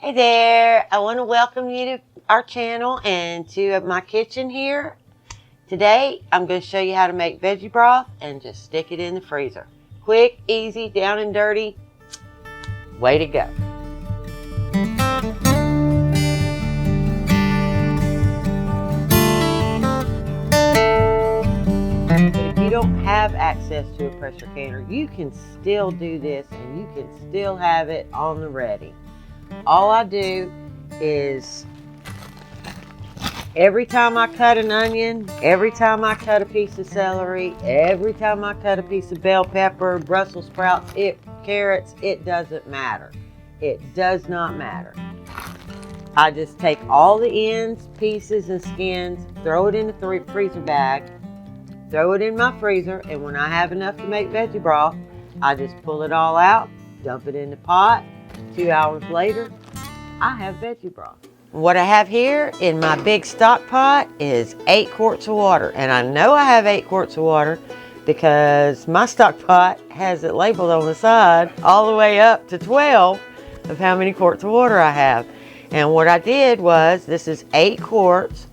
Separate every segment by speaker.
Speaker 1: Hey there, I want to welcome you to our channel and to my kitchen here. Today, I'm going to show you how to make veggie broth and just stick it in the freezer. Quick, easy, down and dirty. Way to go. But if you don't have access to a pressure canner, you can still do this and you can still have it on the ready. All I do is every time I cut an onion, every time I cut a piece of celery, every time I cut a piece of bell pepper, Brussels sprouts, carrots, it doesn't matter. It does not matter. I just take all the ends, pieces, and skins, throw it in the freezer bag, throw it in my freezer, and when I have enough to make veggie broth, I just pull it all out, dump it in the pot. 2 hours later, I have veggie broth. What I have here in my big stock pot is 8 quarts of water. And I know I have 8 quarts of water because my stock pot has it labeled on the side all the way up to 12 of how many quarts of water I have. And what I did was, this is 8 quarts.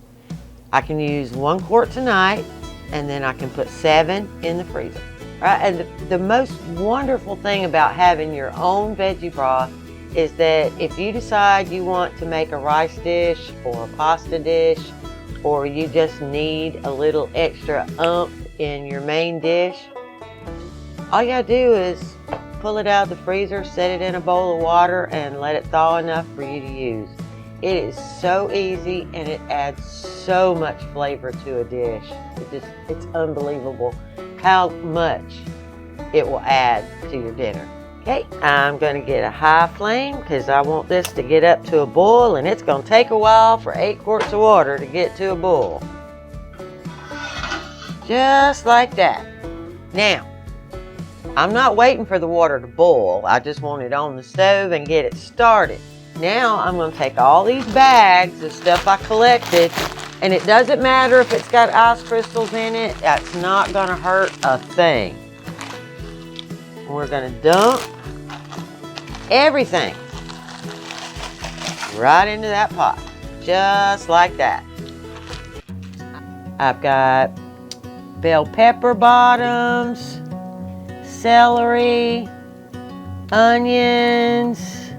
Speaker 1: I can use 1 quart tonight, and then I can put 7 in the freezer. Right? And the most wonderful thing about having your own veggie broth is that if you decide you want to make a rice dish or a pasta dish, or you just need a little extra oomph in your main dish, all you gotta do is pull it out of the freezer, set it in a bowl of water, and let it thaw enough for you to use. It is so easy and it adds so much flavor to a dish. It's unbelievable how much it will add to your dinner. Okay, I'm going to get a high flame because I want this to get up to a boil, and it's going to take a while for 8 quarts of water to get to a boil. Just like that. Now, I'm not waiting for the water to boil. I just want it on the stove and get it started. Now I'm going to take all these bags of stuff I collected, and it doesn't matter if it's got ice crystals in it. That's not going to hurt a thing. We're going to dump everything right into that pot, just like that. I've got bell pepper bottoms, celery, onions,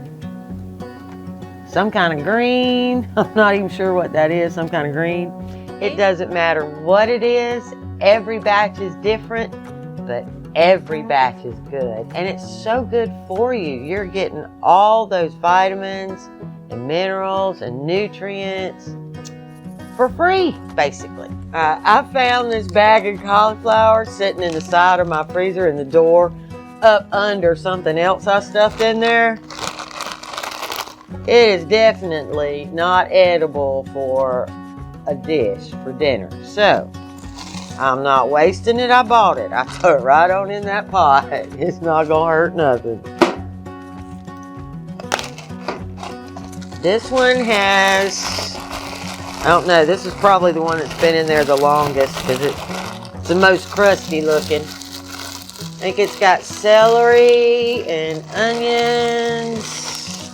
Speaker 1: some kind of green. I'm not even sure what that is, some kind of green. It doesn't matter what it is. Every batch is different, but every batch is good, and it's so good for you. You're getting all those vitamins and minerals and nutrients for free, basically. I found this bag of cauliflower sitting in the side of my freezer in the door, up under something else I stuffed in there. It is definitely not edible for a dish for dinner, so I'm not wasting it. I bought it. I threw it right on in that pot. It's not going to hurt nothing. This one has, I don't know, this is probably the one that's been in there the longest because it's the most crusty looking. I think it's got celery and onions.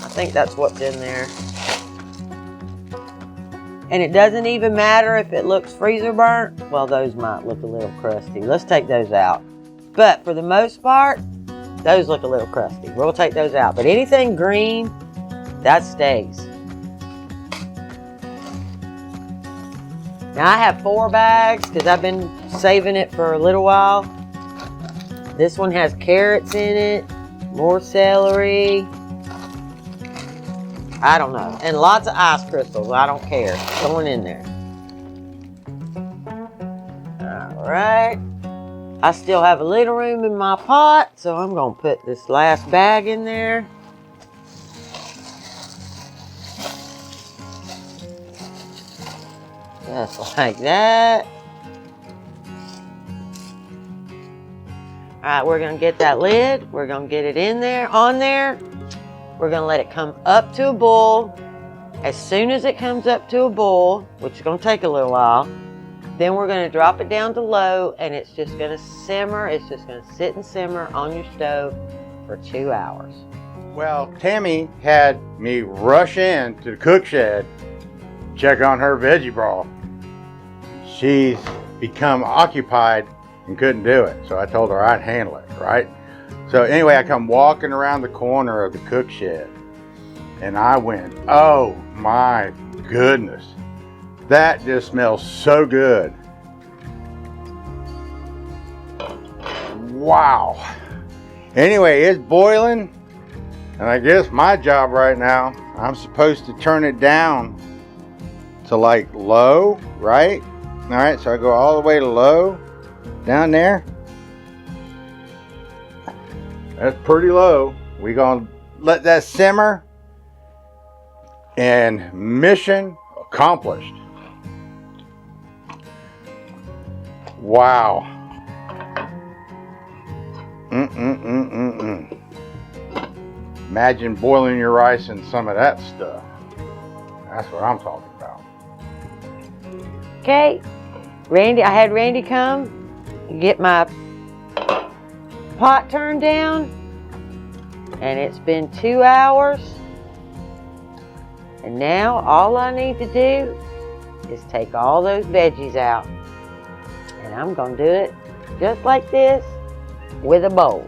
Speaker 1: I think that's what's in there. And it doesn't even matter if it looks freezer burnt. Well, those might look a little crusty. Let's take those out. But for the most part, those look a little crusty. We'll take those out. But anything green, that stays. Now I have 4 bags because I've been saving it for a little while. This one has carrots in it, more celery. I don't know. And lots of ice crystals. I don't care. Going in there. Alright. I still have a little room in my pot, so I'm going to put this last bag in there. Just like that. Alright, we're going to get that lid. We're going to get it in there, on there. We're going to let it come up to a boil. As soon as it comes up to a boil, which is going to take a little while, then we're going to drop it down to low, and it's just going to simmer. It's just going to sit and simmer on your stove for 2 hours.
Speaker 2: Well, Tammy had me rush in to the cook shed, check on her veggie broth. She's become occupied and couldn't do it, so I told her I'd handle it, right? So anyway, I come walking around the corner of the cook shed, and I went, oh my goodness, that just smells so good. Wow. Anyway, it's boiling, and I guess my job right now, I'm supposed to turn it down to like low, right? All right, so I go all the way to low, down there. That's pretty low. We're gonna let that simmer, and mission accomplished. Wow. Imagine boiling your rice in some of that stuff. That's what I'm talking about.
Speaker 1: Okay, Randy, I had Randy come get my pot turned down, and it's been 2 hours, and now all I need to do is take all those veggies out, and I'm gonna do it just like this with a bowl.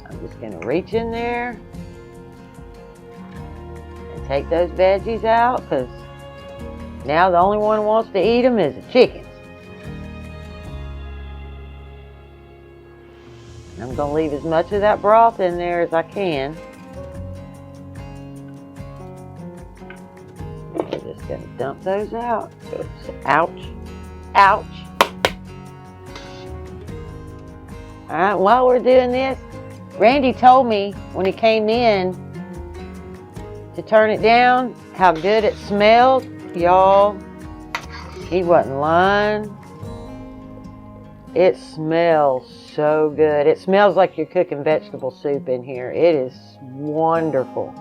Speaker 1: I'm just gonna reach in there and take those veggies out, because now the only one who wants to eat them is the chickens. I'm going to leave as much of that broth in there as I can. I'm just going to dump those out. Oops. Ouch. Ouch. Alright, while we're doing this, Randy told me when he came in to turn it down how good it smelled. Y'all, he wasn't lying. It smells so good. It smells like you're cooking vegetable soup in here. It is wonderful.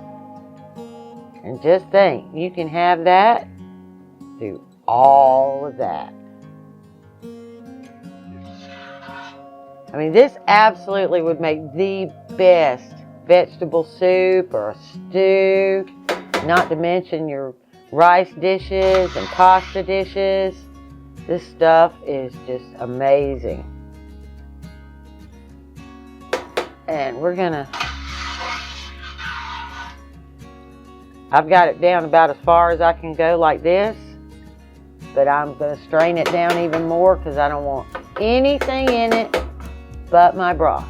Speaker 1: And just think, you can have that, do all of that. I mean, this absolutely would make the best vegetable soup or a stew, not to mention your rice dishes and pasta dishes. This stuff is just amazing. And we're gonna, I've got it down about as far as I can go like this, but I'm gonna strain it down even more because I don't want anything in it but my broth.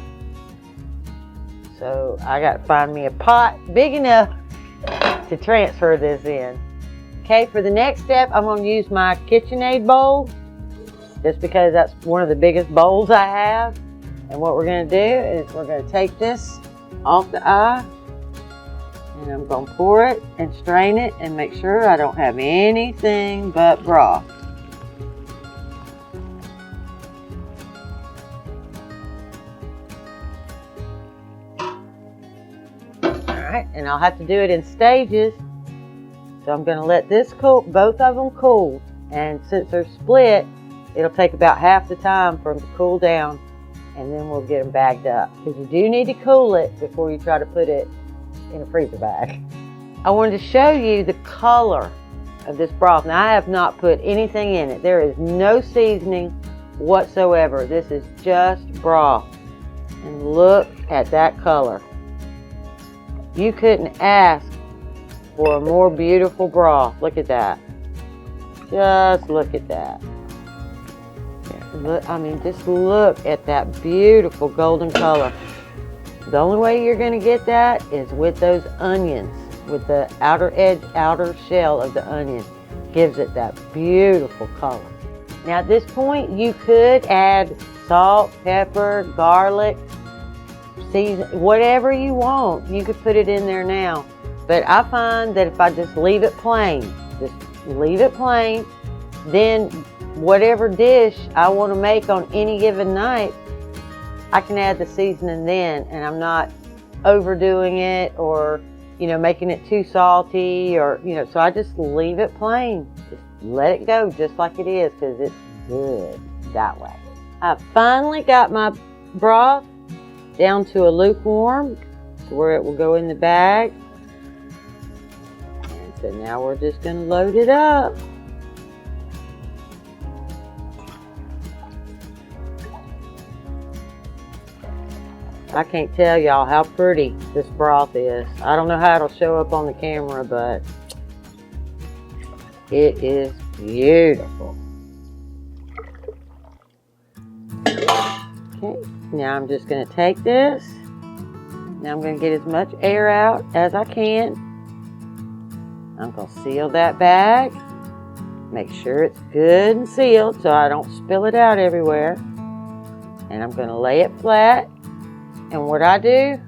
Speaker 1: So I got to find me a pot big enough to transfer this in. Okay, for the next step, I'm going to use my KitchenAid bowl, just because that's one of the biggest bowls I have. And what we're going to do is we're going to take this off the eye, and I'm going to pour it and strain it and make sure I don't have anything but broth. Alright, and I'll have to do it in stages. So I'm going to let this cool, both of them cool, and since they're split, it'll take about half the time for them to cool down, and then we'll get them bagged up. Because you do need to cool it before you try to put it in a freezer bag. I wanted to show you the color of this broth. Now I have not put anything in it. There is no seasoning whatsoever. This is just broth. And look at that color. You couldn't ask for a more beautiful broth. Look at that. Just look at that. Look, I mean, just look at that beautiful golden color. The only way you're going to get that is with those onions, with the outer edge, outer shell of the onion. Gives it that beautiful color. Now at this point, you could add salt, pepper, garlic, season, whatever you want. You could put it in there now. But I find that if I just leave it plain, then whatever dish I want to make on any given night, I can add the seasoning then, and I'm not overdoing it or, you know, making it too salty or, you know, so I just leave it plain. Just let it go just like it is, because it's good that way. I finally got my broth down to a lukewarm, where it will go in the bag. And so now we're just going to load it up. I can't tell y'all how pretty this broth is. I don't know how it'll show up on the camera, but it is beautiful. Okay, now I'm just going to take this. Now I'm going to get as much air out as I can. I'm going to seal that bag. Make sure it's good and sealed so I don't spill it out everywhere. And I'm going to lay it flat. And what I do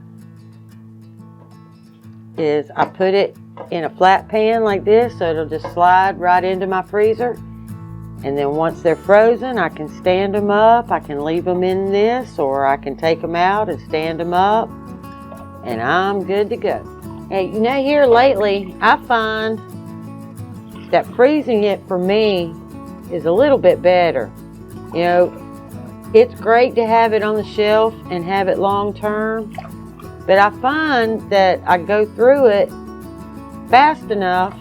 Speaker 1: is I put it in a flat pan like this so it'll just slide right into my freezer. And then once they're frozen, I can stand them up. I can leave them in this, or I can take them out and stand them up. And I'm good to go. Hey, you know, here lately, I find that freezing it for me is a little bit better. You know, it's great to have it on the shelf and have it long term, but I find that I go through it fast enough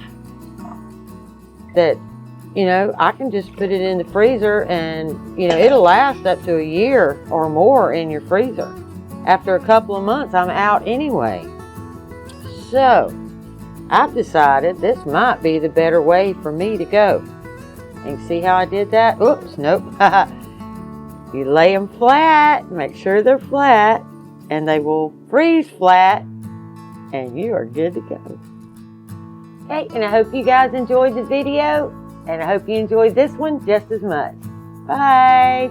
Speaker 1: that, you know, I can just put it in the freezer and, you know, it'll last up to a year or more in your freezer. After a couple of months, I'm out anyway. So, I've decided this might be the better way for me to go. And see how I did that? Oops, nope. You lay them flat, make sure they're flat, and they will freeze flat, and you are good to go. Hey, and I hope you guys enjoyed the video, and I hope you enjoyed this one just as much. Bye!